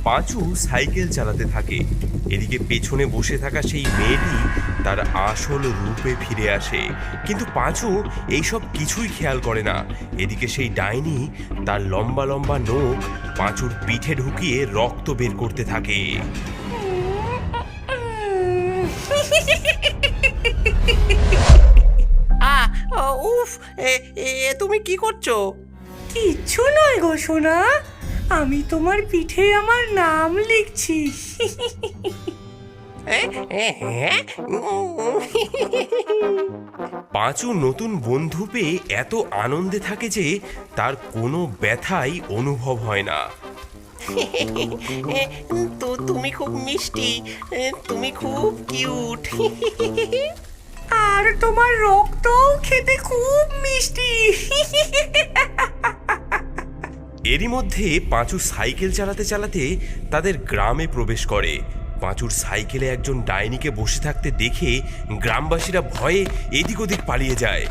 পাঁচু cycle চালাতে থাকে। এদিকে পেছনে বসে থাকা সেই মেয়েটি তার আসল রূপে ফিরে আসে, কিন্তু পাঁচু এইসব কিছুই খেয়াল করে না। এদিকে সেই ডাইনি তার লম্বা লম্বা নখ পাঁচুর পিঠে ঢুকিয়ে রক্ত বের করতে থাকে। উফ, তুমি কি করছো? কিচ্ছু নয় গো সোনা, আমি তোমার পিঠে আমার নাম লিখছি। পাঁচু নতুন বন্ধু পেয়ে এত আনন্দে থাকে যে তার কোনো ব্যথাই অনুভব হয় না। তো তুমি খুব মিষ্টি, তুমি খুব কিউট। আর তোমার রক্তও খেতে খুব মিষ্টি। এরই মধ্যে পাঁচু সাইকেল চালাতে চালাতে তাদের গ্রামে প্রবেশ করে। পাঁচুর সাইকেলে একজন ডাইনিকে বসে থাকতে দেখে গ্রামবাসীরা ভয়ে এদিক ওদিক পালিয়ে যায়।